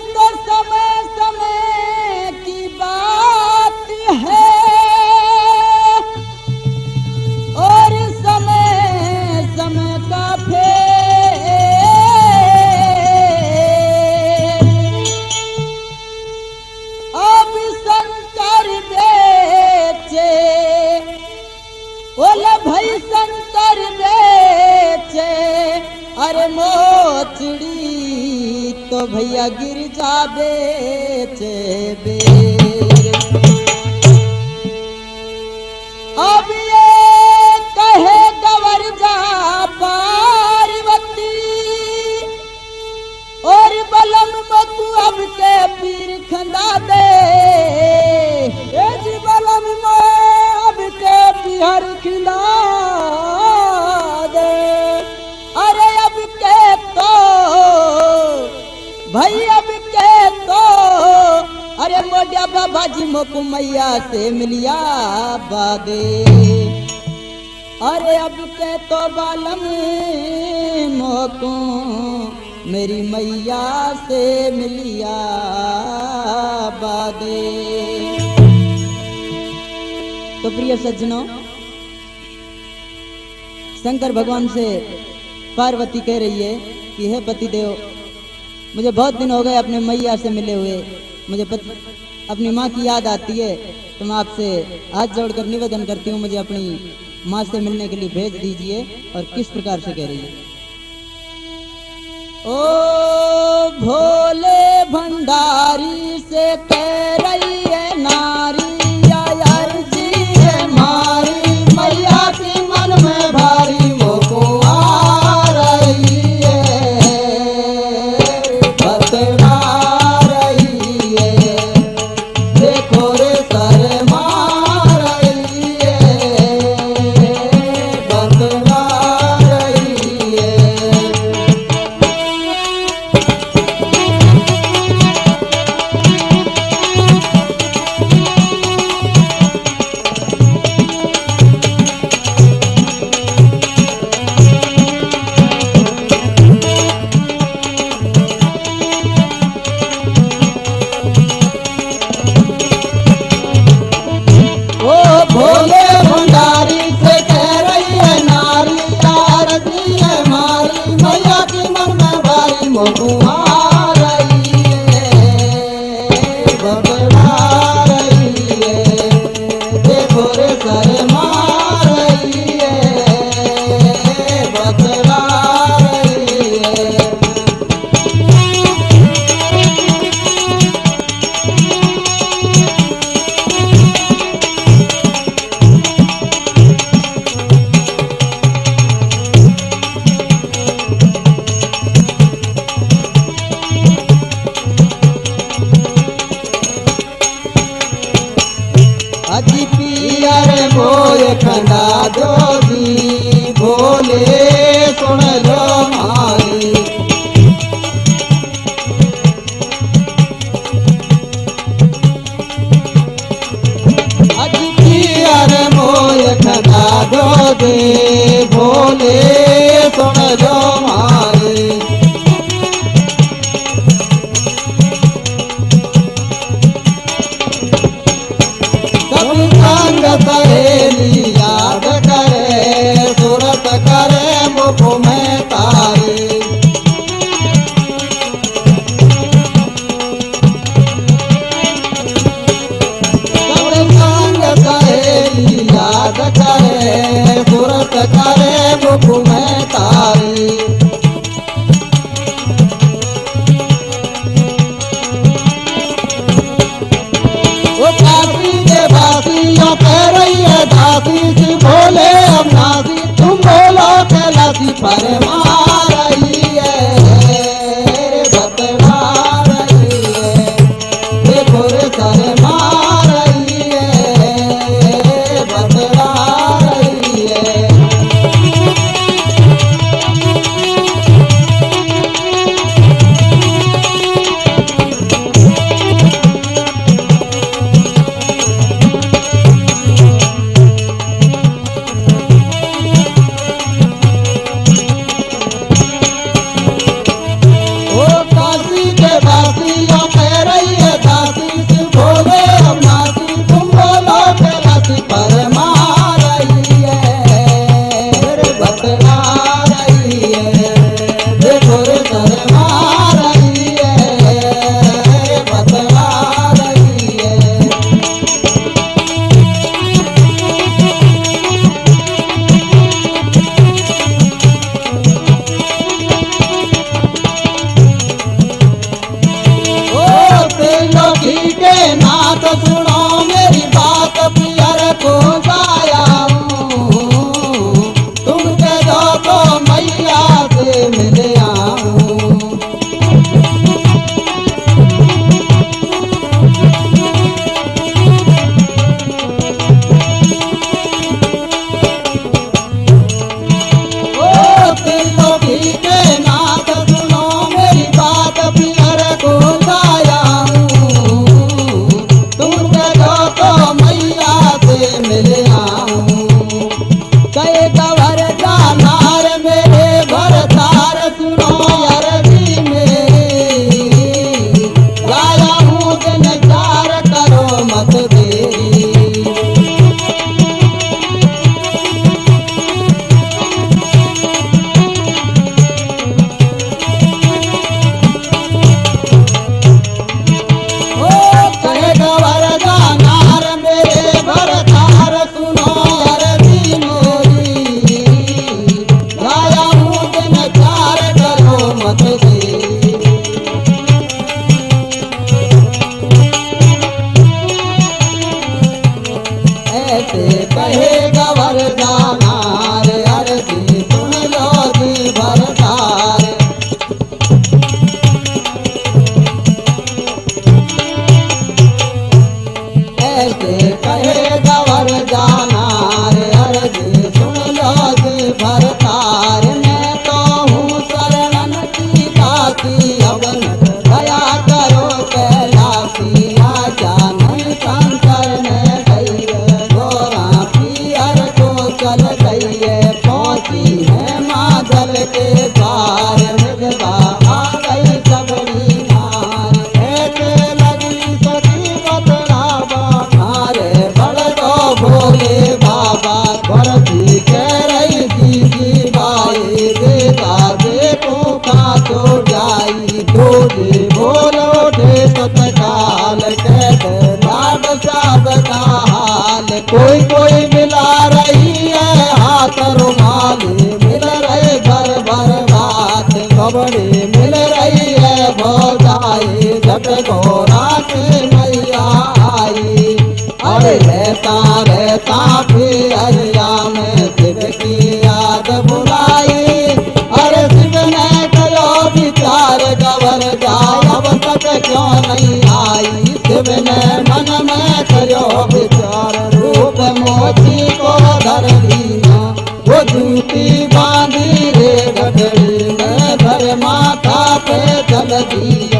तो समय समय की बात है और समय समय का फेर। अब शंकर बेचे बोले भाई शंकर बेचे अरे मोचड़ी तो भैया गिरजा बेचे बेर। अब ये कहे गवर जा पार्वती और बलम मकू अब के पीर खंदा दे जी बलम अब के पीर खिला दे। अरे अब के तो भाई अब के तो अरे मोडिया बाबा जी मोकू मैया से मिलिया बादे। अरे अब के तो बालम मोकू मेरी मैया से मिलिया बादे। तो प्रिय सज्जनों, शंकर भगवान से पार्वती कह रही है कि हे पतिदेव, मुझे बहुत दिन हो गए अपने मैया से मिले हुए, मुझे अपनी माँ की याद आती है, तो मैं आपसे हाथ जोड़कर निवेदन करती हूँ मुझे अपनी माँ से मिलने के लिए भेज दीजिए। और किस प्रकार से कह रही है। ओ भोले भंडारी से कह रही है नारी यार जी है मारी मैया की मन में भारी मोको आ रही है बतला रही है। देखो रे सर मार रही है बतला रही है। भोले भंडारी से कह रही है नारी यार दी है मारी मैया की मन में भारी मोकू आ रही है बबला रही है। देखो रे सर मार रही है बतला रही है। अजी पियर मोय खंडा जोगी भोले सुन लो मारी। अजी पियर मोय खंडा जोगी भोले सुन लो मारी। संग सहेली याद करे सूरत करे मुख में तारी। संग सहेली याद करे सूरत करे मुख में तारी। कह रही है दासी जी बोले अब नासी तुम बोलो कैलासी पर मार रही है बतला रही है। देखो रे सर मार रही है बतला रही है। मिल आऊं। कहे गवर जानार मेरे भरतार सुनो अरबी मेरी, लाया हूँ दिन चार करो मत देरी। कहे गवर जानार अरबी सुन लो जी भरतार। ऐसे कहे गवर जानार अरबी सुन लो जी भरतार। मैं तो हूँ शरणन की दासी अवन दया करो कैलासी। आजा नहीं शंकर में गई चल गई है, पहुंची है माधल के द्वार। मिलवा आ गई सबरी नार, ऐसे लगी सखी बतलावा नारे बड़ दो भोले बाबा। भरती कह रही दीदी बाई बेटा देखो का तो जाई। दूधी बोलो ढे तत्काल कहते लाड साहब का हाल। कोई कोई मिला रही हाथ रुमाली, मिल रहे भर भर बात खबरे मिल रही है भौजाई। जब घोड़ा की मैया आई, अरे रहता फिर अरिया में शिव की याद बुलाई। अरे शिव ने करो विचार गवर जाए अब तक क्यों नहीं आई। शिव ने मन में करो विचार रूप मोती को धर लीना। वो जूती बांधी रे गठड़ी में धर माथा पे चल दिया।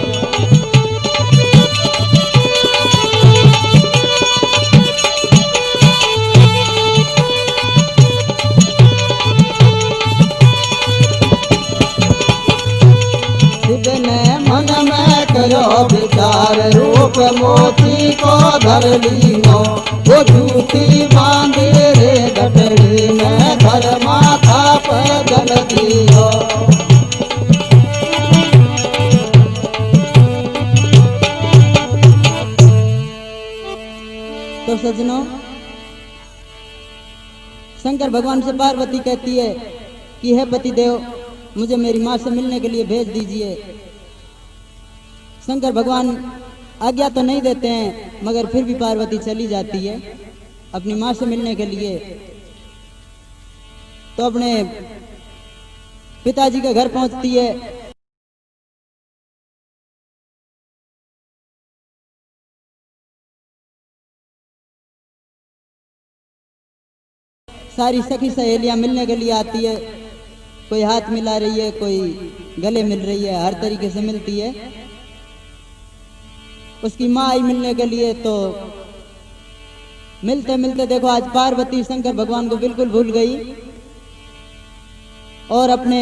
शिव ने मन में करो विचार रूप मोती को धर लीनो। वो जूती बांधे रे गठड़ी में धर माथा पर जल दियो। तो सज्जनों, शंकर भगवान से पार्वती कहती है कि हे पतिदेव मुझे मेरी माँ से मिलने के लिए भेज दीजिए। शंकर भगवान आज्ञा तो नहीं देते हैं मगर फिर भी पार्वती चली जाती है अपनी माँ से मिलने के लिए। तो अपने पिताजी के घर पहुंचती है। सारी सखी सहेलियां मिलने के लिए आती है। कोई हाथ मिला रही है, कोई गले मिल रही है, हर तरीके से मिलती है। उसकी माँ आई मिलने के लिए। तो मिलते मिलते देखो आज पार्वती शंकर भगवान को बिल्कुल भूल गई और अपने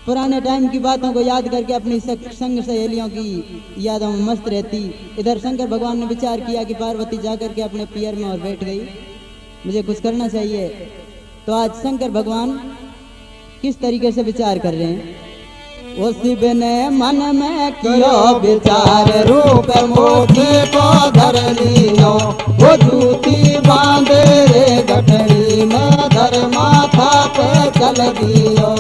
पुराने टाइम की बातों को याद करके अपनी संग सहेलियों की यादों में मस्त रहती। इधर शंकर भगवान ने विचार किया कि पार्वती जाकर के अपने पियर में और बैठ गई, मुझे कुछ करना चाहिए। तो आज शंकर भगवान किस तरीके से विचार कर रहे हैं। वो शिव ने मन में कियो विचार रूप मोती को धर लियो। वो जूती बांधे रे गठड़ी में धर माथा पे चल दियो।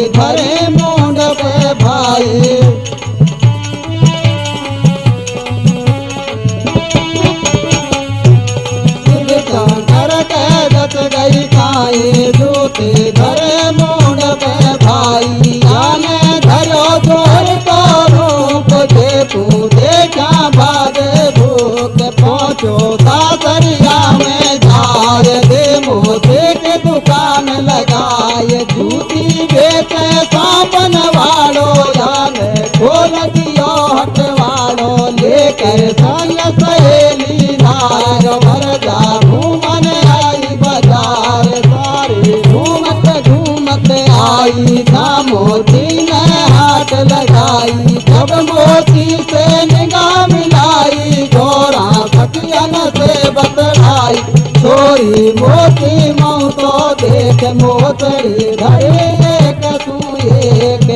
भरे मुंड पे भाई शंकर के जत गई खाई जूती भरे मुंड पे भाई। आने धरो जोर तो रूप दे तू देखा भागे भूख संग सहेली नार गवर जा घूमन आई बाजार सारी घूमत घूमत आई था मोती ने हाथ लगाई जब मोती से निगाह मिलाई गोरा सखियन से बतलाई छोरी मोती मऊ तो देख मोतरी धरे एक तू एक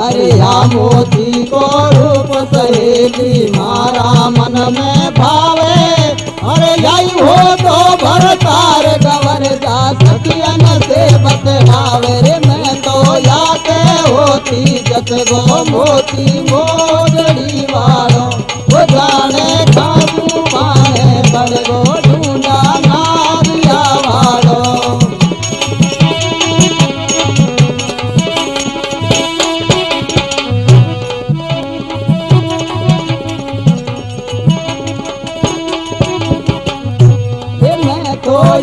अरे या मोती को रूप सहेली मारा मन में भावे अरे यही हो तो भरतार गवर जा सखियन से बतलावे रे मैं तो या के होती जत गो मोती मोजड़ी वालों वो जाने खाबू माने बड़ गो ढूंढा नारिया वालों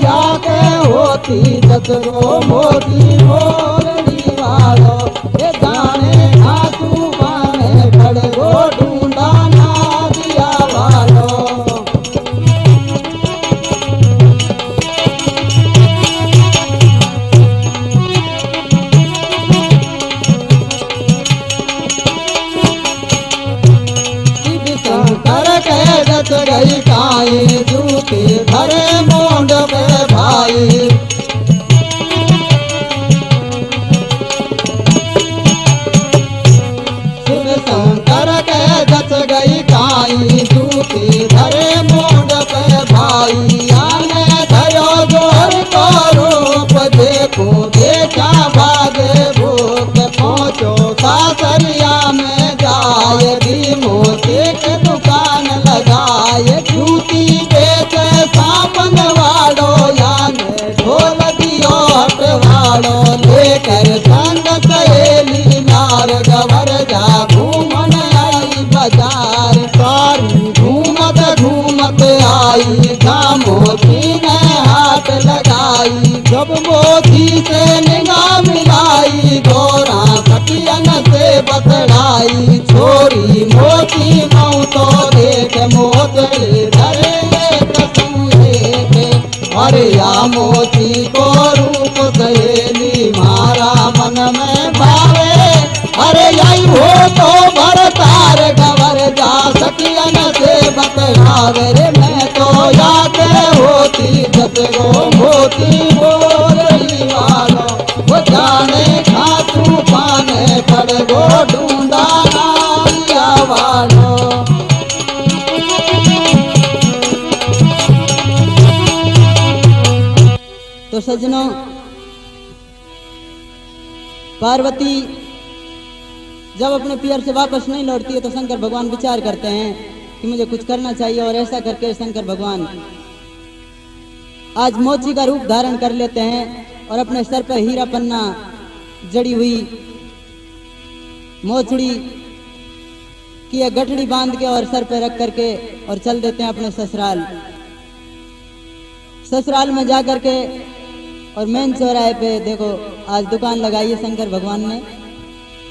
या के होती जतरो मोती मोरनी वालो ये जाने खातू माने खड़गो ढूंढा नारिया वालो शंकर के जत गई काई जूती धरे मोंड पे भाई शिव शंकर के जत गई काई जूती धरे मोंड पे भाई आने धरो जोर को रूप देखो देखा भागे भूत पहुँचो सासरिया में जाए दी मोती के दुकान लगाए जूती बेच सापन वालो याने ढोल दियो हटवालो लेकर संग सहेली नार गवर जा घूमन आई बाजार सारी घूमत घूमत आई था मोती ने हाथ लगाई जब मोती से निगाह मिलाई गोरा सखियन से बतलाई छोरी मोती मऊ तो देख मोतरी धरे अरे या मोती को रूप सहेली मारा मन में भावे अरे यही हो तो भरतार गवर जा सखियन से बतलावे रे मैं तो याद होती जत गो मोती मोरली वालो वो जाने खातू पाने पड़ गो ढूंढा नारिया वालो तो सज्जनों पार्वती जब अपने पियर से वापस नहीं लौटती है तो शंकर भगवान विचार करते हैं कि मुझे कुछ करना चाहिए और ऐसा करके शंकर भगवान आज मोची का रूप धारण कर लेते हैं और अपने सर पर हीरा पन्ना जड़ी हुई मोचड़ी की एक गठड़ी बांध के और सर पर रख करके और चल देते हैं अपने ससुराल। ससुराल में जा करके और मेन चौराहे पे देखो आज दुकान लगाई है शंकर भगवान ने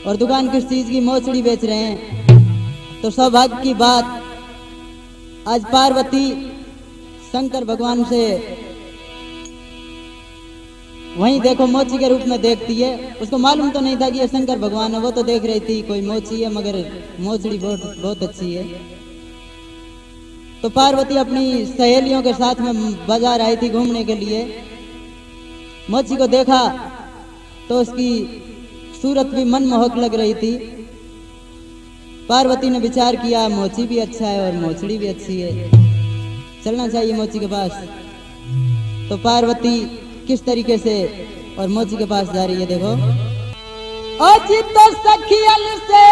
और दुकान किस चीज की मोचड़ी बेच रहे हैं। तो सौभाग्य की बात आज पार्वती शंकर भगवान से वहीं देखो मोची के रूप में देखती है। उसको मालूम तो नहीं था कि ये शंकर भगवान है, वो तो देख रही थी कोई मोची है मगर मोचड़ी बहुत अच्छी है। तो पार्वती अपनी सहेलियों के साथ में बाजार आई थी घूमने के लिए। मोची को देखा तो उसकी सूरत भी मनमोहक लग रही थी। पार्वती ने विचार किया मोची भी अच्छा है और मोचड़ी भी अच्छी है, चलना चाहिए मोची के पास। तो पार्वती किस तरीके से और मोची के पास जा रही है देखो। अजित सखियल से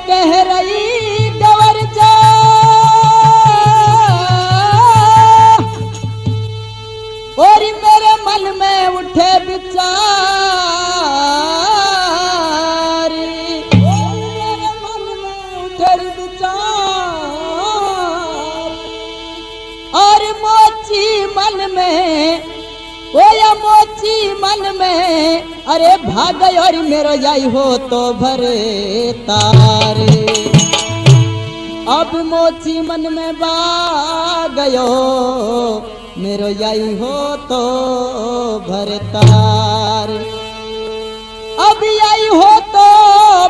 कह रही गवर जा और मेरे मन में उठे विचार, मेरे मन में उठे विचार और मोची मन में ओया मोची मन में अरे भाग और मेरो जाई हो तो भरे तारे। अब मोची मन में बा गयो मेरो यही हो तो भरतार। अब यही हो तो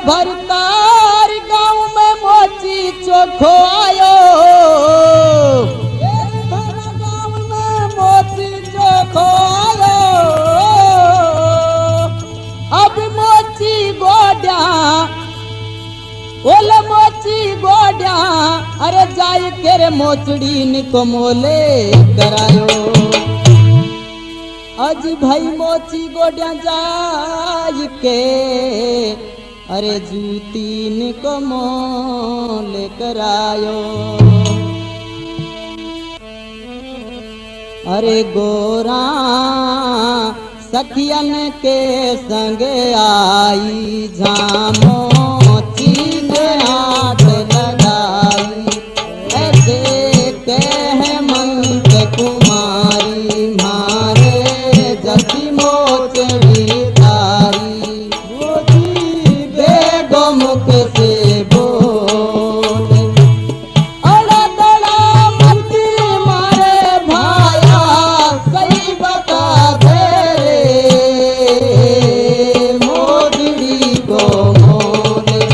भरतार गाँव में मोची चोखो आयो। गाँव में मोची चोखो आयो। अब मोची गोड्या ओले मोची गोड्या अरे जाय के रे मोचड़ी निको मोले करायो। अज भाई मोची गोड्या जाय के अरे जूती निको मोले करायो। अरे गोरा सखियन के संग आई झामो हाथ लगाई। ऐसे कह मंत कुमारी मारे जसी मोचड़ी तारी। बेगो मुख से बोले अड़ा दड़ा मती मारे भाया सही बता दे रे मोचड़ी को मोले।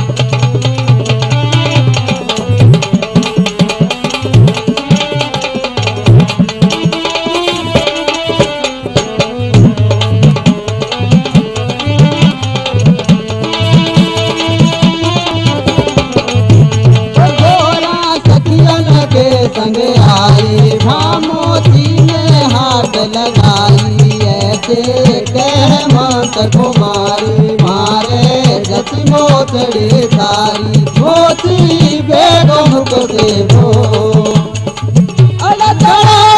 संग आई भामोची ने हाथ लगाई। ऐसे कह मत कुमारी मारे जसी मोचड़ी तारी। मोची बेगो मुख से बो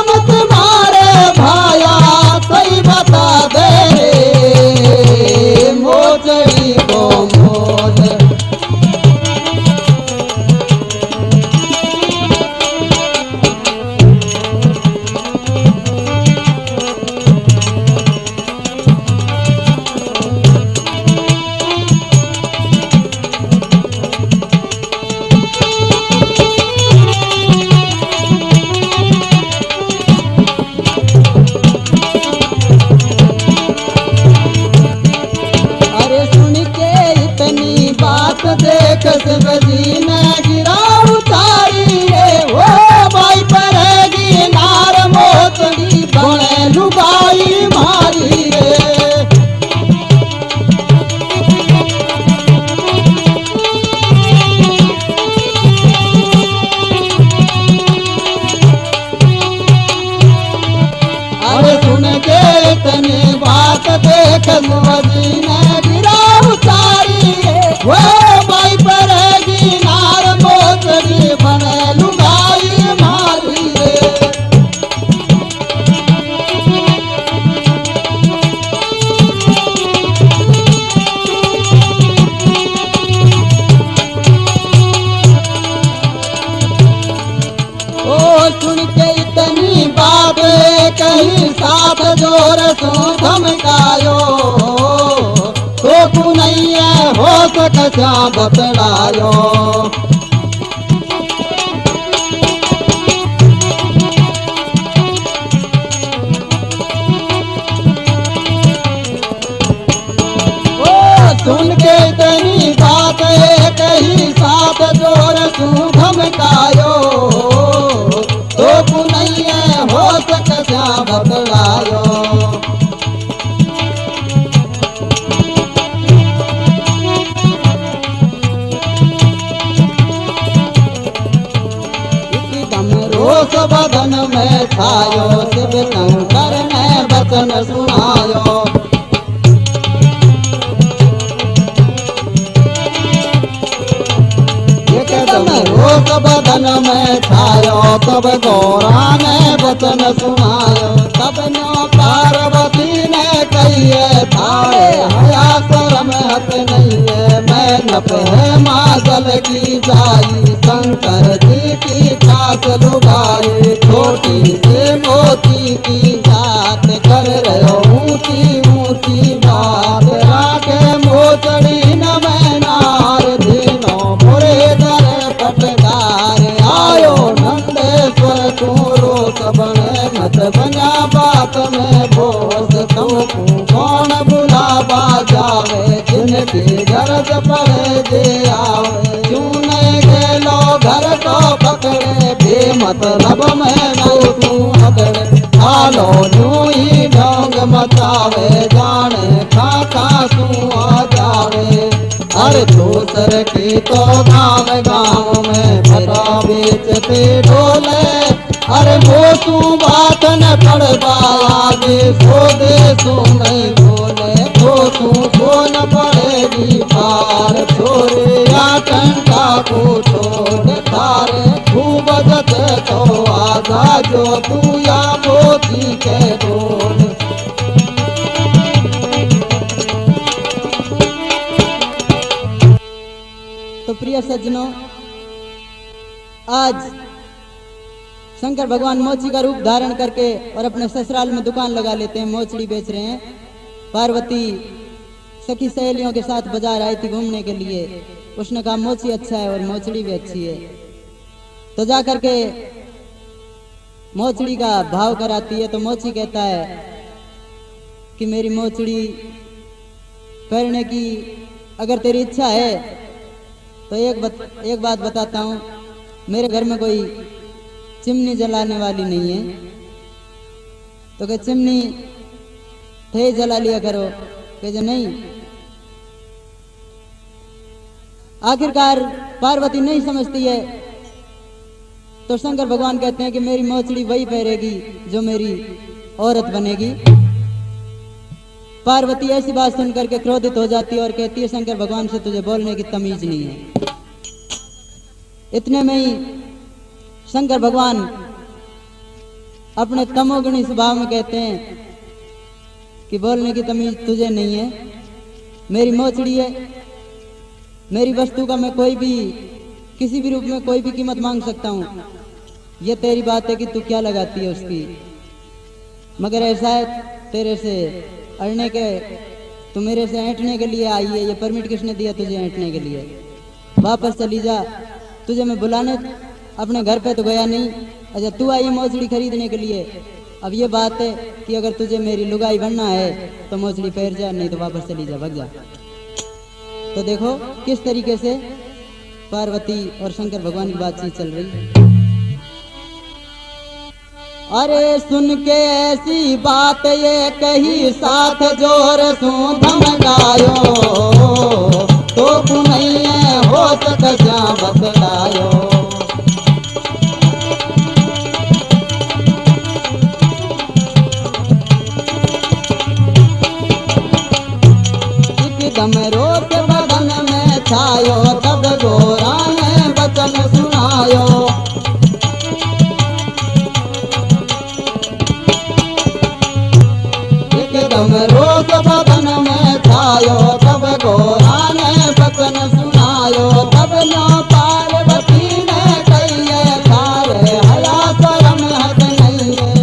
मत मारे भाया सही बता दे रे मोचड़ी को मोल। देख शिवजी ने गिरा उतारी रे वो भाई परेगी नार मोचड़ी बने लुगाई मारी रे। अरे सुन के इतनी बात देख शिवजी ने गिरा उतारी रे वो भाई परेगी नार मोचड़ी बने लुगाई मारी रे। ओ सुन के इतनी बात कहीं साथ जोर सो धमकायो। तो नहीं है हो सकता बतलायो। सुन के इतनी बात कहीं साथ जोर सू धमकायो। तो नहीं है हो सकता बतलायो। रोष बदन में छायो शिव शंकर ने वचन सुनायो। एकदम रोष बदन में छायो तब गौरा ने वचन सुनायो। तब नो पार्वती ने कहिए थारे हया शरम हत नहीं है। मैं नप है माजल की जाई शंकर जी की खास लुगाई। छोटी से मोती की जात कर रहो ऊंची ऊंची बात। राखे मोचड़ी न मैं नार धीनो बुरे दर पटदार। दोस्त बने मत बना बात में बोस तुमको कौन बुलावा जावे जिनकी गरज पड़े जे आवे चूने के लो घर को पकड़े बेमतलब में तू अगड़े हालो यूं ही ढोंग मचावे जाने खाका तू आ जावे अरे दूसर की तो गाँव गाँव में भरा बेचते डोले अरे वो तू बात न पड़वा आगे सो दे सो नहीं बोले तो तू सो न पड़ेगी पार छोरे या टंका को छोड़ तारे खूब जते तो आजा जो तू या मोती के डोल तो प्रिय सज्जनों, आज शंकर भगवान मोची का रूप धारण करके और अपने ससुराल में दुकान लगा लेते हैं, मोचड़ी बेच रहे हैं। पार्वती सखी सहेलियों के साथ बाजार आई थी घूमने के लिए, उसने कहा मोची अच्छा है और मोचड़ी भी अच्छी है, तो जा करके मोचड़ी का भाव कराती है। तो मोची कहता है कि मेरी मोचड़ी करने की अगर तेरी इच्छा है तो एक बात बताता हूँ, मेरे घर में कोई चिमनी जलाने वाली नहीं है, तो क्या चिमनी थे जला लिया करो, कहे जो नहीं। आखिरकार पार्वती नहीं समझती है, तो शंकर भगवान कहते हैं कि मेरी मोचड़ी वही पहरेगी जो मेरी औरत बनेगी। पार्वती ऐसी बात सुनकर के क्रोधित हो जाती है और कहती है शंकर भगवान से तुझे बोलने की तमीज नहीं है। इतने में ही शंकर भगवान अपने तमोगुणी स्वभाव में कहते हैं कि बोलने की तमीज तुझे नहीं है, मेरी मोचड़ी है, मेरी वस्तु का मैं कोई भी किसी भी रूप में कोई भी कीमत मांग सकता हूँ, ये तेरी बात है कि तू क्या लगाती है उसकी, मगर ऐसा है तेरे से अड़ने के, तू मेरे से ऐंठने के लिए आई है, ये परमिट किसने दिया तुझे ऐंठने के लिए, वापस चली जा, तुझे मैं बुलाने अपने घर पे तो गया नहीं, अच्छा तू आई मोचड़ी खरीदने के लिए। अब ये बात है कि अगर तुझे मेरी लुगाई बनना है तो मोचड़ी पहन जा, नहीं तो वापस चली जा, भग जा। तो देखो किस तरीके से पार्वती और शंकर भगवान की बातचीत चल रही है। अरे सुन के ऐसी बात ये कही साथ जोर सू धमकायो, तो तू नहीं है हो सकता बतलायो। एकदम रोत बदन में छायो, तब गोरा ने वचन सुनायो। एकदम रोत बदन में छायो, तब गोरा ने वचन सुनायो। तब न पार्वती ने कहिए थारे हया शरम हद नहीं है,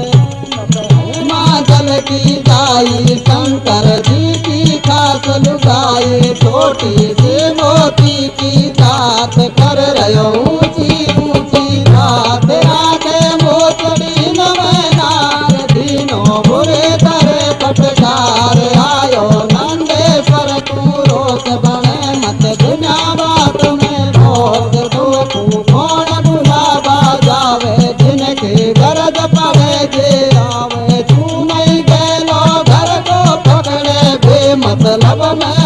माँ जल की जाई शंकर जी की खास लुगाई, छोटी से मोती की जात कर रहो ऊंची ऊंची बात। आगे मोचड़ी नवनार दीनों बुरे करे पटकार, आयो नंदेश्वर तू रोस बने मत बिना बात में भोस। तू कौन बुलावा जावे जिनकी गरज पड़े जे आवे, तू नहीं गेलो घर को पकड़े बेमतलब में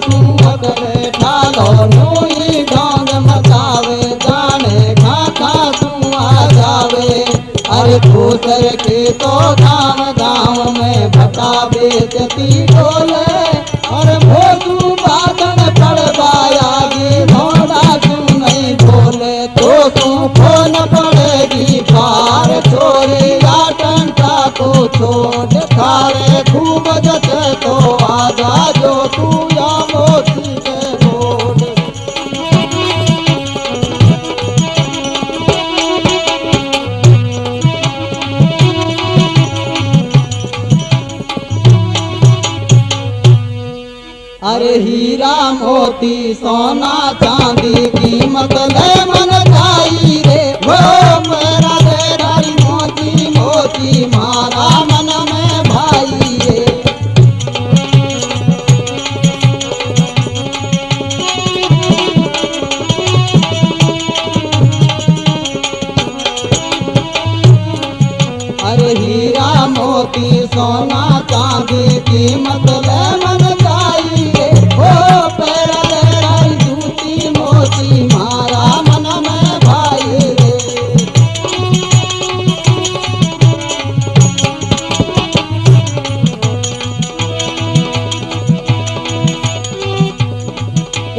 तू पकड़े। ठालो नूई ढोंग मचावे जाने खाका तू आ जावे। अरे दूसर के तो गाँव गाँव में भटा बेचती डोले, और वो तू बादन पड़वायागी घोड़ा तू नहीं बोले, तो तू फोन पड़ेगी पार छोरे या टंटा को छोड़ थारे खूब जते तो आजा जो तू या मोती के बोल। अरे हीरा मोती सोना चांदी कीमत ले मन जाई रे, वो मेरा तेरा मोती मोती सोना चांदी कीमत ले मन जाइए ओ पैरा तेरा जूती मोती मारा मन में भाई रे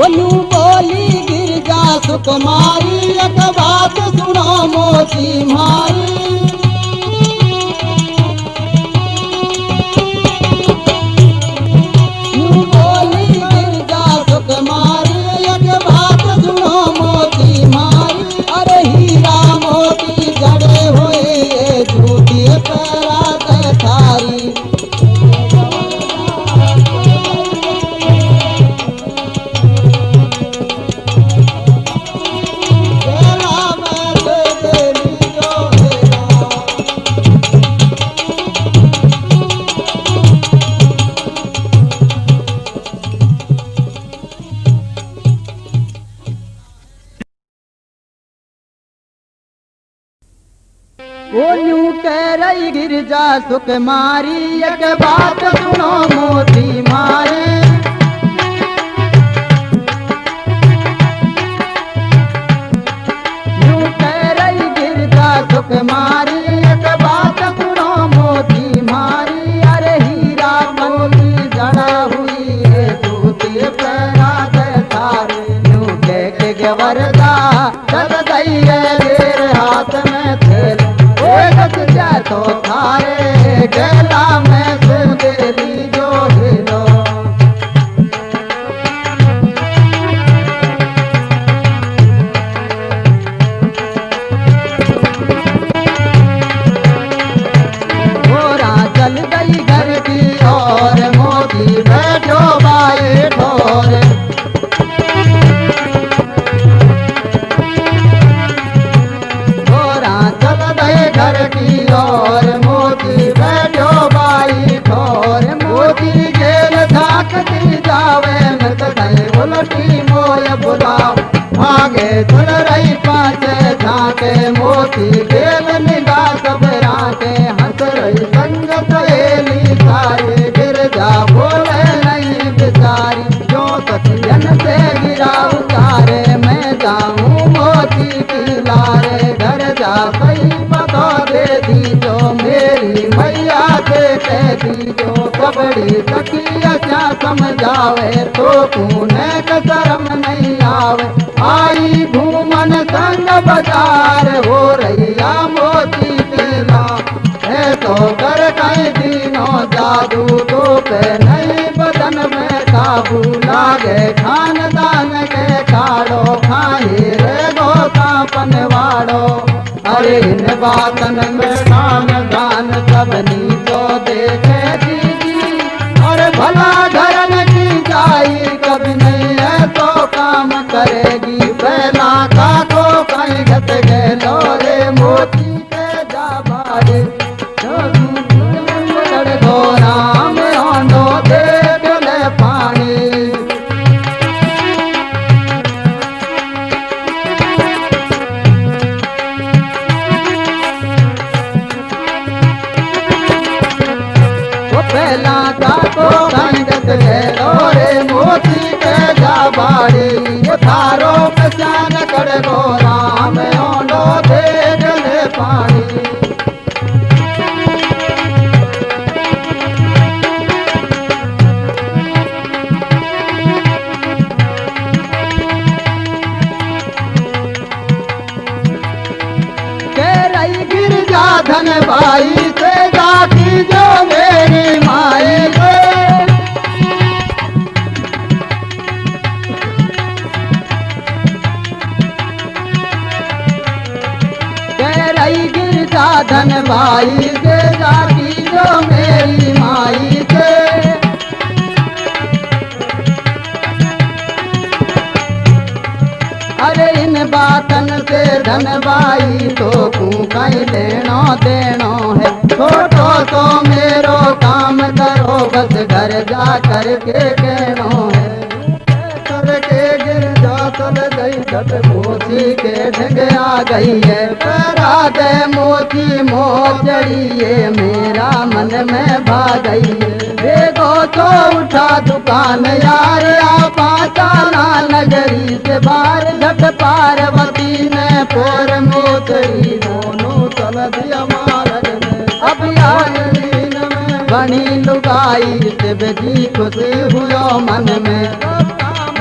ओनू बोली गिरजा सुकुमारी एक बात सुनो मोती मारी यूं बोली गिरजा सुकुमारी एक बात सुनो मोती मारी अरे हीरा मोती जड़े हुए ये जूती पैरा ते थारी वो यूं कह रही गिरजा सुकुमारी एक बात सुनो मोती मारी यूं कह रही गिरजा सुकुमारी एक बात सुनो मोती मारी अरे हीरा मोती जड़ा हुई है जूती पैरा ते थारे यूं कह के गवरदा चल गई है तेरे हाथ में थेल तो थारे गला में सुंदरी जो हिलो गोरा चल गई घर की और मोती बैठो बाए ठोर गोरा चल गए घर की और मोती बैठो बाई ठोर मोती जेल झाकती जावे मत गए उलटी मोय बुलाओ आगे चल रही पाछे झाके मोती जेल निगाह सबरा के हंस रही संग सहेली सारे गिरजा बोले नहीं बिचारी जो सखियन से गिरा उतारे मैं जाऊं मोती की लारे घर जा सही बता दे दी जो मेरी मैया से कह दी जो कबड़ी सखिया क्या समझावे तो पुणे का शर्म नहीं आवे आई घूमन संग बाजार हो रैया मोती पीला है तो कर कई दिनों जादू तो पे नहीं बदन में काबू लागे खानदान के काड़ो खाए रे गोता पनवाड़ो अरे इन बातन में खानदान सबनी तो देखे दीदी और भला धरन की जाई कभी नहीं है तो काम करेगी पहला का तो कहीं घट गए लोरे मोती के जा बाड़े गोरा में होंडो दे गले पानी पहला का तो संगत है लोरे मोती के जा बाड़ी थारो पहचान कर गोरा में होंडो दे गले पानी कह रही गिरजा धन भाई से जाती जो मेरी माई से कह रही गिरजा धन भाई से जाती जो मेरी माई से अरे इन बातन से धन भाई तो तू कहीं लेनो देनो है छोटो तो मेरो काम करो बस घर जा करके कहनो है करके गिर जा चल गई जब मोती के ढंग आ गई है पैरा दे मोती की मोचड़ी ये मेरा मन में भाग गई। देखो तो उठा दुकान यार आपा चाला नगरी से बाहर झट पार्वती ने पोर मोचड़ी दोनों चल दिया मार्ग में। अब यार बनी लुगाई से बेटी खुशी हुयो मन में।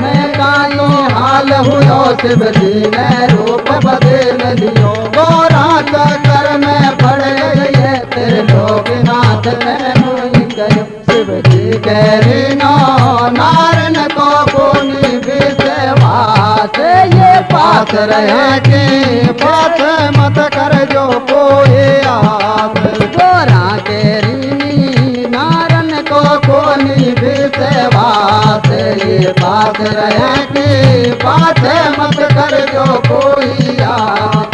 मैं कानो हाल हुयो से बेटी ने रूप बदल दियो। गोरा चक्कर में पड़ गई है तेरे लोकनाथ ने मुई कर। शिव जी कह नो नारन को पुनि विश्वास ये पास रहे के पास मत कर जो कोई आस। गोरा के कोनी विश्वास ये बात रहे कि बात मत कर जो कोई आस।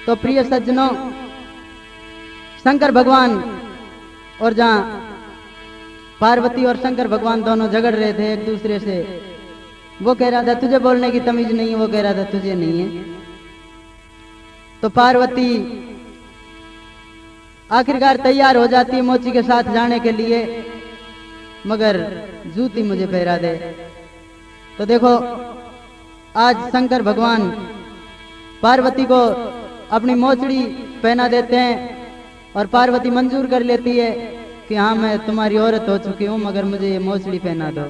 तो प्रिय सज्जनों, शंकर भगवान और जहां पार्वती और शंकर भगवान दोनों झगड़ रहे थे एक दूसरे से, वो कह रहा था तुझे बोलने की तमीज नहीं है, वो कह रहा था तुझे नहीं है। तो पार्वती आखिरकार तैयार हो जाती है मोची के साथ जाने के लिए, मगर जूती मुझे पहरा दे। तो देखो आज शंकर भगवान पार्वती को अपनी मोचड़ी पहना देते हैं और पार्वती मंजूर कर लेती है कि हाँ मैं तुम्हारी औरत हो चुकी हूं, मगर मुझे ये मोचड़ी पहना दो।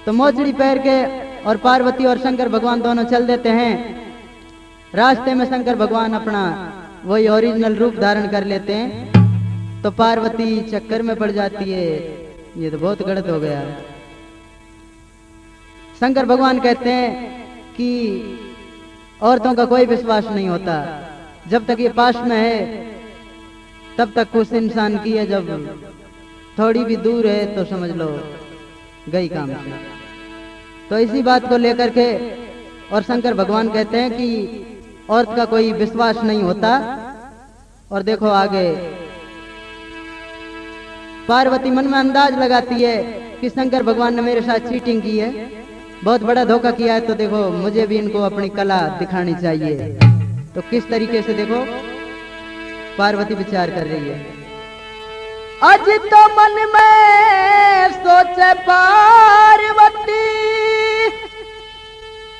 तो मोचड़ी पहन के और पार्वती और शंकर भगवान दोनों चल देते हैं। रास्ते में शंकर भगवान अपना वही ओरिजिनल रूप धारण कर लेते हैं। तो पार्वती चक्कर में पड़ जाती है, ये तो बहुत गलत हो गया। शंकर भगवान कहते हैं कि औरतों का कोई विश्वास नहीं होता, जब तक ये पास में है तब तक कुछ इंसान की है, जब थोड़ी भी दूर है तो समझ लो गई काम से। तो इसी बात को लेकर के और शंकर भगवान कहते हैं कि औरत का कोई विश्वास नहीं होता। और देखो आगे पार्वती मन में अंदाज लगाती है कि शंकर भगवान ने मेरे साथ चीटिंग की है, बहुत बड़ा धोखा किया है, तो देखो मुझे भी इनको अपनी कला दिखानी चाहिए। तो किस तरीके से देखो पार्वती विचार कर रही है। आज तो मन में सोचे पार्वती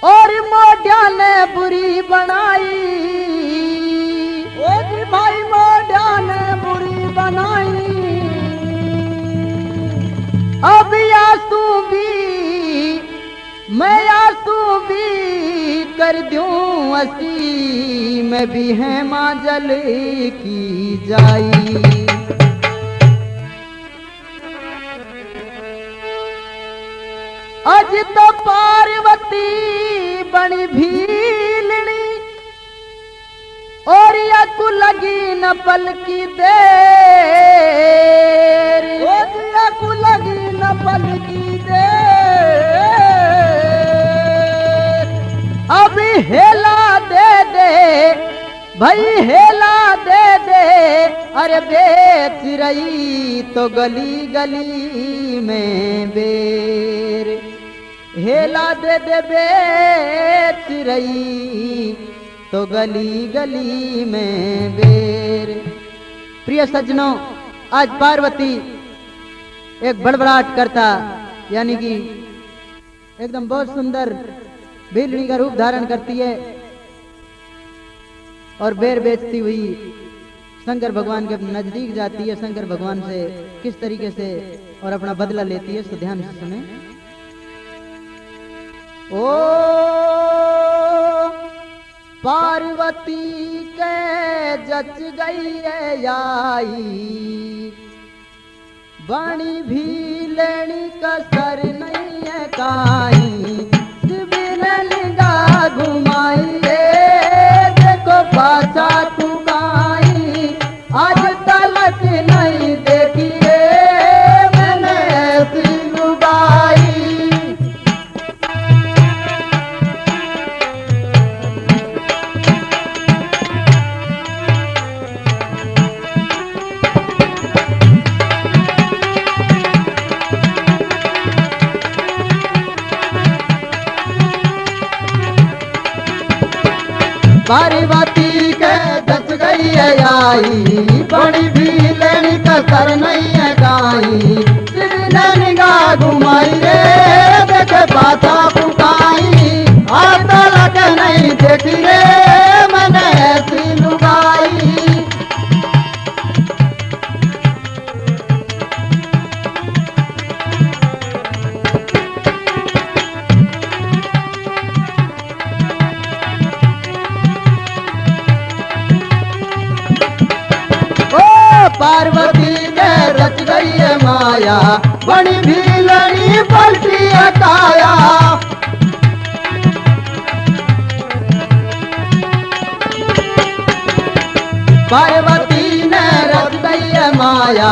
और मोढ़िया ने बुरी बनाई। ओ जी भाई मोढ़िया ने बुरी बनाई। अब आंसू भी मैं आंसू भी कर दूं हंसी, मैं भी है मां जल की जाई। आज तो पार्वती बनी भीलनी और यकु लगी न पल की देर। यकु लगी न पल की देर। अभी हेला दे दे भाई हेला दे दे, अरे बेच रही तो गली गली में बेर। हेला दे दे बेच रही तो गली गली में बेर। प्रिय सज्जनों, आज पार्वती एक बड़बड़ाहट करता, यानी कि एकदम बहुत सुंदर भीलनी का रूप धारण करती है और बेर बेचती हुई शंकर भगवान के नजदीक जाती है। शंकर भगवान से किस तरीके से और अपना बदला लेती है, इसको ध्यान से सुने। ओ पार्वती के जच गई है आई, बणी भीलनी कसर नहीं है काई। लिंगा घुमाइए देखो पाछा टुकाई, आज तलक नहीं देखिए मैंने ऐसी लुगाई। पार्वती के दस गई है आई, बड़ी भी लेनी कसर नहीं है गाई। ने निगाह घुमाई रे देख पाता पुकाई, हाथ लग नहीं देखी रे मैंने ऐसी लुगाई। पार्वती के रच गई है माया, बड़ी भीलनी पलटी है काया। पार्वती ने रच गई है माया,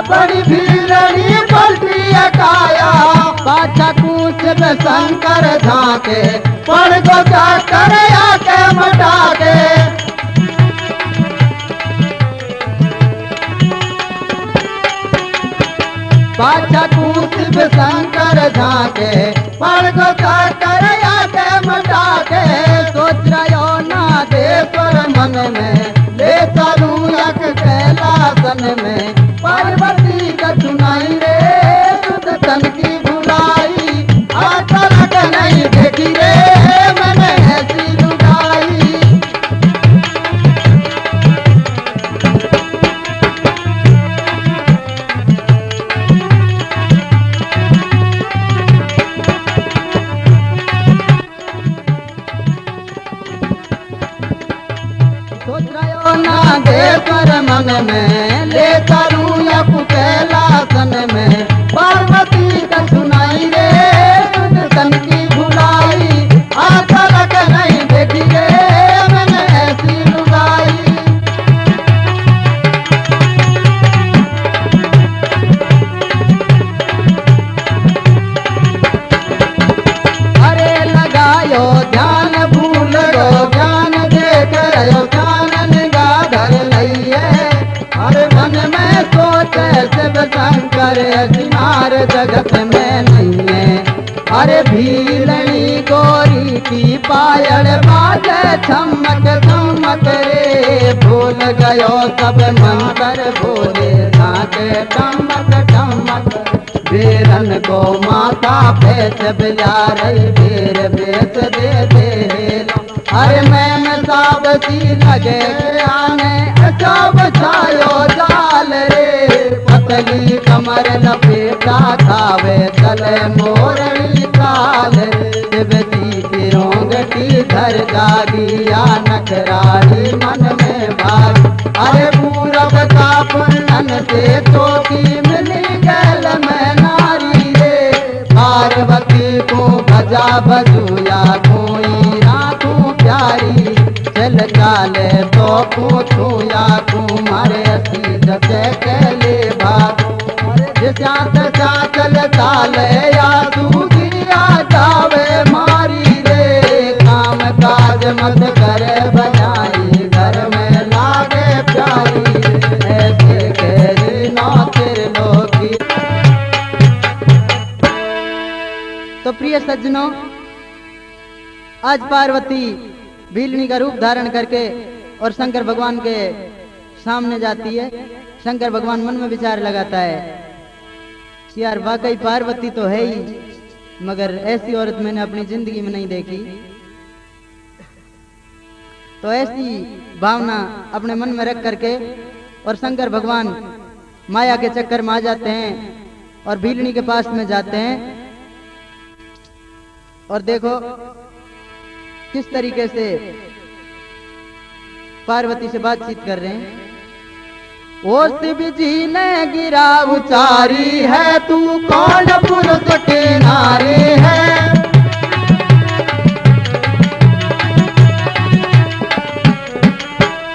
बड़ी भीलनी पलटी है काया। पाछा कूच में शंकर झांके, पड़ गो जाकर आके मटा के। पाछा कूच में शंकर झांके, पड़ गो जाकर आके मटा के। सोच रहो ना देवर मन में, ले चलूं एक कैलासन में। पार्वती का सुनाई रे सुध तन की भुलाई, हाथ लग नहीं देखी रे मैंने ऐसी लुगाई। सोच रहो ना देवर मन में, ले चलूं एक कैलासन में। पार्वती का सुनाई रे सुध तन की भुलाई, हाथ लग नहीं देखी रे मैंने ऐसी लुगाई। अरे लगायो ध्यान भूल गो ज्ञान देख रहो ध्यान निगाह धर लइए। अरे मन में सोचे शिव शंकर सिनार जगत में नहीं है। अरे भीलनी गोरी की पायल बाजे चमक चमक रे, भूल गयो सब मंत्र बोले नाचे टमक टमक। बेरन को माता पे चबला रही बेर बेच दे दे। अरे मैं साब सी लगे आने, सब छायो जाल रे। पतली कमर लपेटा खावे चले मोरनी काल। शिवजी की रोंगटी धर जागिया नखराली मन में भाग। अरे पूरब का पुनन से चोटी मिली गैल में नारी रे। पार्वती को भजा भजुया कोई रातू प्यारी। चल चाले तो पूछू या कुमारे सीध से केले भाग। जात चल चाले या दूधिया जावे मारी रे। काम काज मत करे बजाई घर में लागे प्यारी। ऐसे केरी नौ त्रिलोकी। तो प्रिय सज्जनों, आज पार्वती भीलनी का रूप धारण करके और शंकर भगवान के सामने जाती है। शंकर भगवान मन में विचार लगाता है, यार वाकई पार्वती तो है ही, मगर ऐसी औरत मैंने अपनी जिंदगी में नहीं देखी। तो ऐसी भावना अपने मन में रख करके और शंकर भगवान माया के चक्कर में आ जाते हैं और भीलनी के पास में जाते हैं। और देखो किस तरीके से पार्वती से बातचीत कर रहे हैं। ओ शिव जी ने गिरा उचारी है, तू कौन पुरुष की नारी है।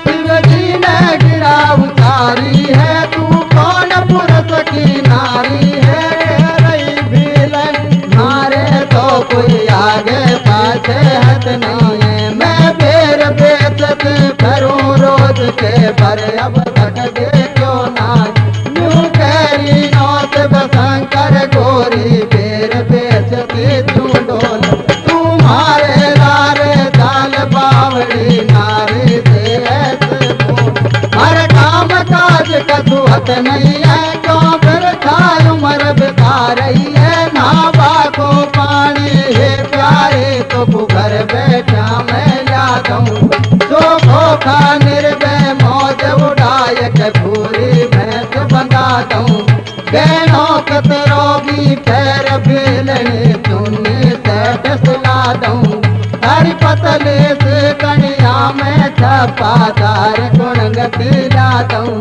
शिव जी ने गिरा उचारी है, तू कौन पुरुष की नारी है। रही भीलन मारे तो कोई आगे पाछे हट नहीं है। मैं बेर बेचत करूं रोज के पर अब तक देखो ना। यूं कैरी नौत बशंकर गोरी बेर बेचती तू डोल। तुम्हारे लारे दाल बावड़ी ना बिता रही है नावा को पानी है प्यारे तो घर बैठा मैं ला दूं जो खोखा निर्भय मौज उड़ाए के पूरी भैंस बंधा दूं गहनों कतरो भी पैर बेलने चुन्नी सेठ सुला दूं हरी पतले से कनिया में छपादार गुणगति ला दूं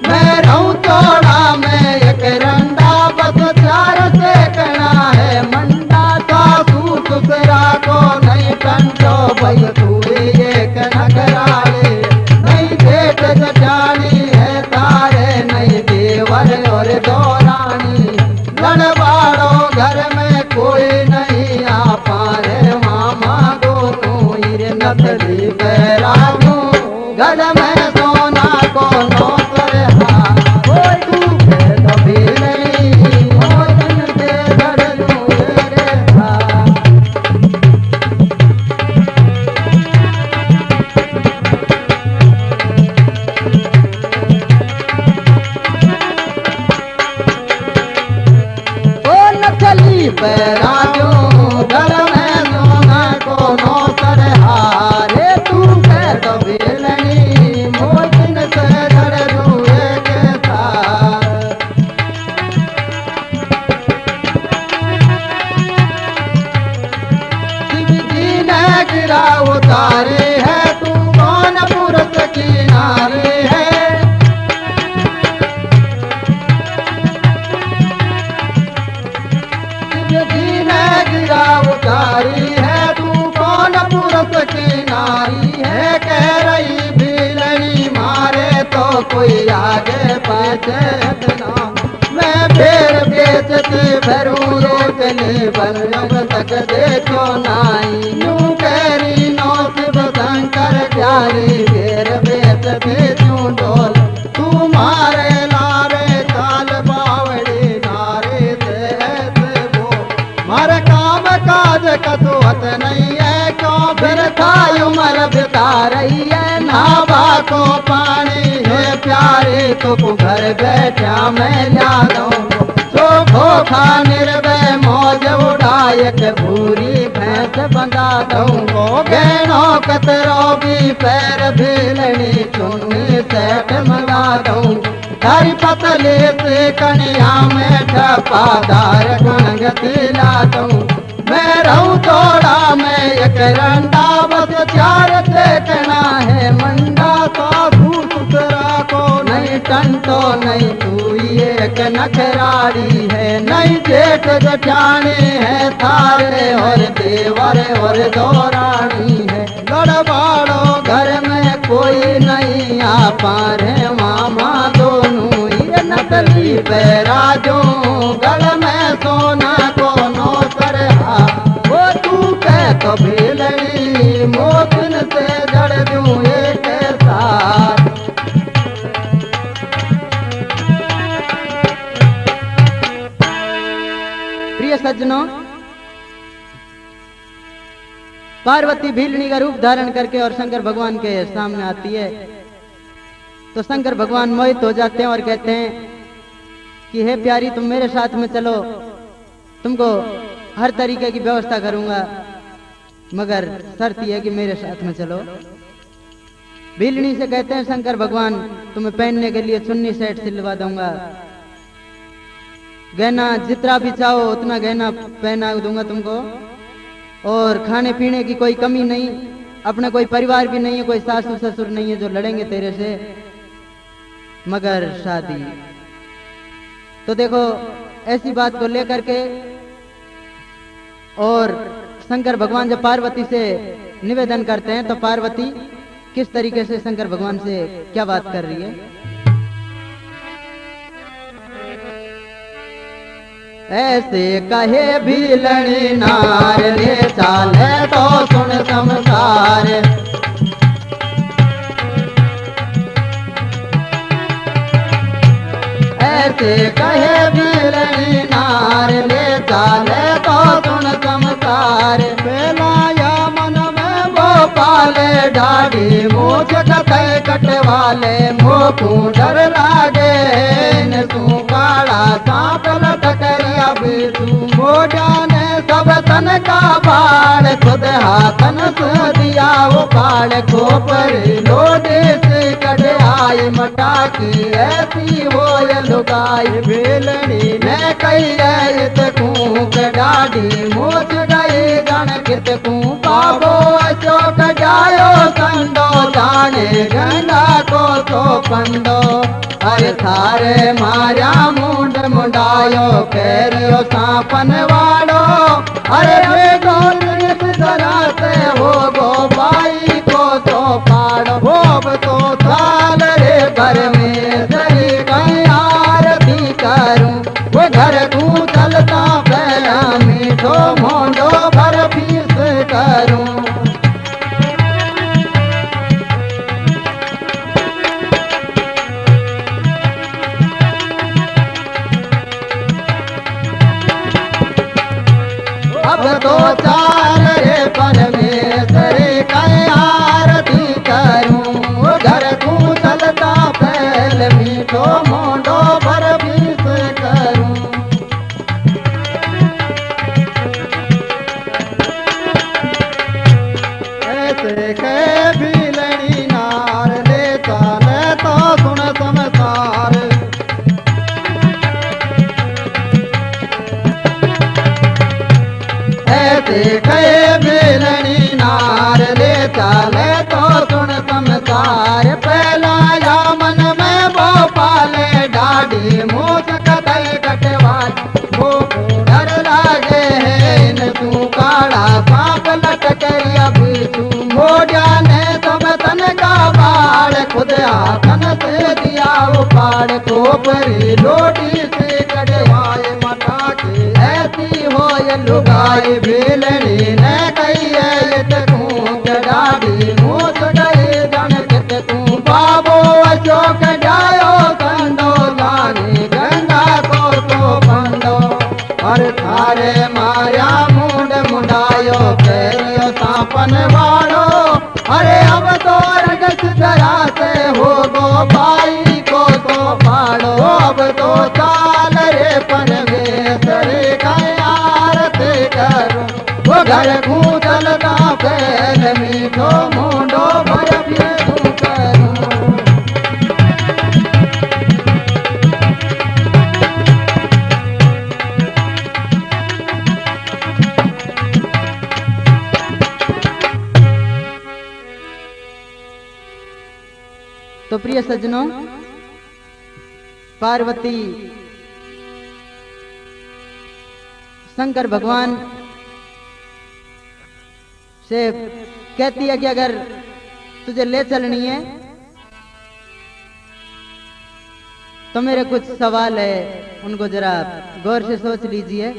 मैं रहूं चौड़ा में एक रंडा बस चार से कना है मंडा सासू ससुरा को नहीं कंटो भई तू एक नगराले नहीं जेठ जटानी है तारे नहीं देवर और दौरानी लड़वाड़ो घर में कोई नहीं आ पारे मामा दोनों हीरे नकली बैरागू गल में सोना को नौकर हा कोई तू के कभी नहीं भोजन के धड़लू रे हा ओ नकली बैरागू गल में सोना को नौकर हारे तू के कभी नहीं भोजन से धड़लू के साथ शिव जी ने गिरा उतारे है तू कौन पुरुष की नारी है शिव जी ने गिरा उतारी है तू कौन पुरुष की नारी है कह रही बिलनी मारे तो कोई आगे पाछे ना मैं फिर बेचती भरूं रोकने बल्लभ तक देखो नाई यूं कहरी नौ शिव शंकर प्यारी फिर बेच बेचूं डोल तू मारे लारे काल बावड़ी नारे से वो मारे काम काज कतुवत नहीं है क्यों फिर थाई उम्र बिता रही है नावा को पानी है प्यारे तो घर बैठा मैं ला दूं जो खोखा निर्भय मौज उड़ाए के भूरी भैंस बंधा दूं गहनों कतरो भी पैर भेलनी चुन्नी सेठ मंगा दूं हरी पतले से कनिया में छपादार गुणगति ला दूं मैं रहूं थोड़ा मैं एक रंडा बस चार से कहना है मंडा सासू ससुरा को नहीं टंटो नहीं तू एक नखराड़ी है नहीं जेठ जठानी है तारे और देवर और दौरानी है लड़वाड़ो घर में कोई नहीं आ पारे मामा दोनों ये नकली बैराजों गल में सोना को नौकर हा वो तू कह कभी लड़ी मोतन से जड़ दूं एक साथ प्रिय सज्जनों, पार्वती भीलनी का रूप धारण करके और शंकर भगवान के सामने आती है तो शंकर भगवान मोहित हो जाते हैं और कहते हैं कि हे प्यारी तुम मेरे साथ में चलो, तुमको हर तरीके की व्यवस्था करूंगा मगर शर्त यह है कि मेरे साथ में चलो। भीलनी से कहते हैं शंकर भगवान तुम्हें पहनने के लिए चुन्नी सेट सिलवा दूंगा, गहना जितना भी चाहो उतना गहना पहना दूंगा तुमको और खाने पीने की कोई कमी नहीं, अपना कोई परिवार भी नहीं है, कोई सासू ससुर नहीं है जो लड़ेंगे तेरे से, मगर शादी। तो देखो ऐसी बात को लेकर के और शंकर भगवान जब पार्वती से निवेदन करते हैं तो पार्वती किस तरीके से शंकर भगवान से क्या बात कर रही है। ऐसे कहे भीलनी नार ले चाले तो सुन संसार, ऐसे कहे भीलनी नार ले चाले तो सुन संसार। बेलाया मन में वो पाले डाढ़ी मूछ कथे कटवाले, मोकू डर लागे न तू काला सांप लटकर तन का बाड़ खुद हाथन से दिया वो बाड़ खोपर लोटे से कट आई मटा की ऐसी हो ये लुगाई बेलनी ने कही ऐत कूक डाडी मोच गई गण कित कू बाबो अशोक जायो संडो जाने गंगा को तो पंडो अरे थारे मार्या मुंड मुंडायो फेरियो सांपन वाड़ो अरे जरा से हो गो बाई को तो पाड़ो होब तो साल रे घर में सही गई आरती करूं वो घर को चलता पहला मीठो मोंडो भर फीस करूं अब तो चाल रे परमेश्वर कई आरती करूं घर को चलता पहल मीठो मोंडो भर बीस करूं ऐसे के भीलड़ी नार ले चाले तो सुन समसार देखे बेलनी नार ले चाले तो सुन समसार पहला या मन में वो पाले डाडी मूछ कतई कटवाल वो डर लागे है इन तू काड़ा सांप लटक अभी तू मोड़िया ने सब तन का बाड़ खुद हाथन से दिया वो पाड़ खोपरी लोटी से कटवाए मटा के ऐसी हो ये लुगाई बेलनी ने कही है डाडी मूछ गई जन कित तू बाबो अशोक जायो कंडो जाने गंगा को तो पंडो और थारे माया मुंड मुंडायो फेरियो सांपन वाड़ो अरे अब तो रगस जरा से हो गो बाई को तो पाड़ो अब तो चाल रे परमेश्वर गया करूं वो घर को चलता पहल मीठो मोंडो भर भेदू करूं तो प्रिय सज्जनों, पार्वती शंकर भगवान से कहती है कि अगर तुझे ले चलनी है तो मेरे कुछ सवाल है, उनको जरा गौर से सोच लीजिए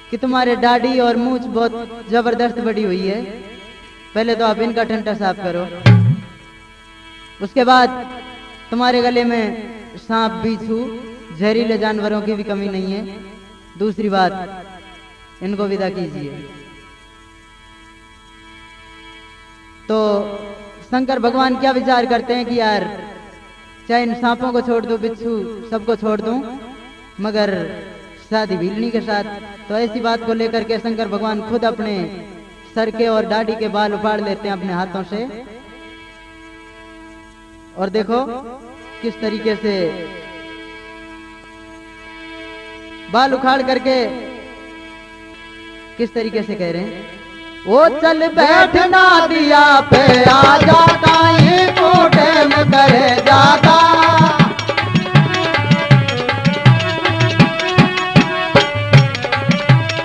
कि तुम्हारे दाढ़ी और मूंछ बहुत जबरदस्त बड़ी हुई है। पहले तो आप इनका ठंडा साफ करो, उसके बाद तुम्हारे गले में सांप बिच्छू जहरीले जानवरों की भी कमी नहीं है। दूसरी बात, इनको विदा कीजिए। तो शंकर भगवान क्या विचार करते हैं कि यार चाहे इन सांपों को छोड़ दूं, बिच्छू सबको छोड़ दूं, मगर शादी भीलनी के साथ। तो ऐसी बात को लेकर के शंकर भगवान खुद अपने सर के और दाढ़ी के बाल उपाड़ लेते हैं अपने हाथों से। और देखो किस तरीके से बाल उखाड़ करके किस तरीके से कह रहे हैं, वो चल बैठना दिया पे आ जाता है कोटे में करे जाता।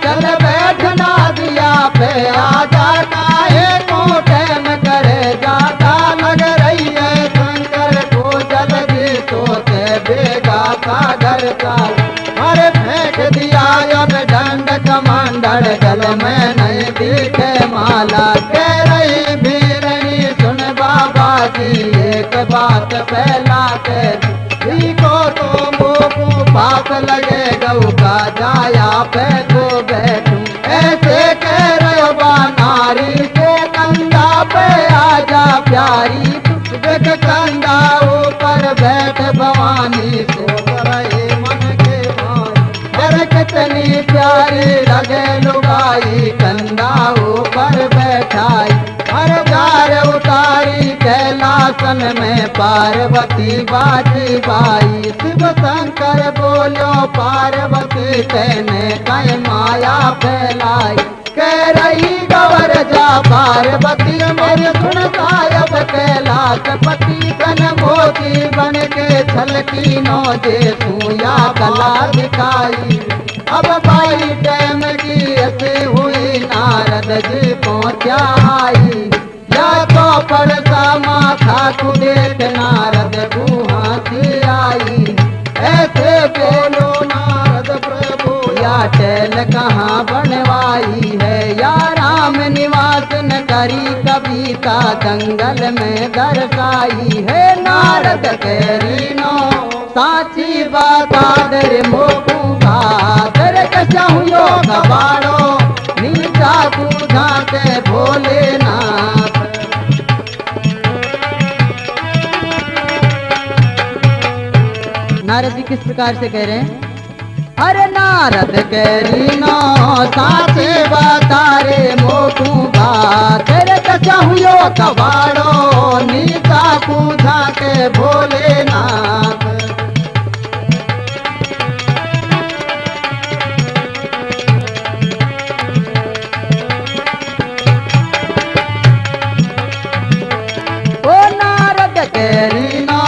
चल बैठना दिया पे आ जाता है कोटे में करे जाता। लग रही है शंकर को जल्दी सोते बेगा सागर का। अरे फेंक दिया अब दंड कमांडर गल में नहीं दिखे माला। कह रही भीरनी सुन बाबा की एक बात पहला कह को तो मोको पाप लगे गऊ का जाया पे को बैठू। ऐसे कह रहे बा नारी के कंधा पे आजा प्यारी। देख कंधा ऊपर बैठ भवानी सो रहे मन के मारी। कितनी प्यारी लगे लुगाई पार्वती बाजी बाई। शिव शंकर बोलो पार्वती तेने कई माया फैलाई। कह रही गवर जा पार्वती मेरे सुन सायब कैलाश पति कन मोती बन के छलकी नो जे सूया कला दिखाई। अब बाई टाइम की ऐसे हुई नारद जी पहुँचा आई। या तो पड़ता माथा तू देख नारद गुहा से आई। ऐसे बोलो नारद प्रभु या टैल कहाँ बनवाई है। या राम निवास न करी कविता जंगल में दर्शाई है। नारद करी नो साची बाता दर मोकू बादर कचाहुयो कबाड़ो नीचा पूजा के भोलेनाथ। नारद जी किस प्रकार से कह रहे हैं? अरे नारद करी नो साचे बतारे मोटू बात तेरे कचाहुयो कबाड़ो नीचा पूजा के भोलेनाथ। ओ नारद करी नो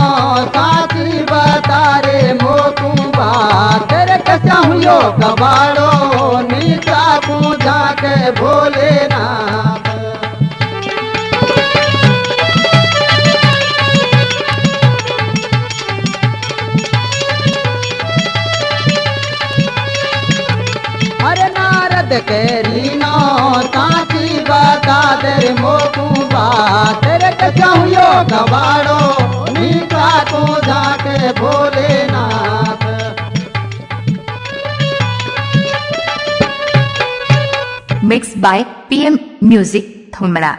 साची बतारे मोटू बात तेरे कचाहुयो कबाड़ो नीचा पूजा के भोलेनाथ। अरे नारद करी नो साची बता दे मोकू बात तेरे कचाहुयो कबाड़ो नीचा पूजा के Bholenath. Mixed by PM Music Thumra।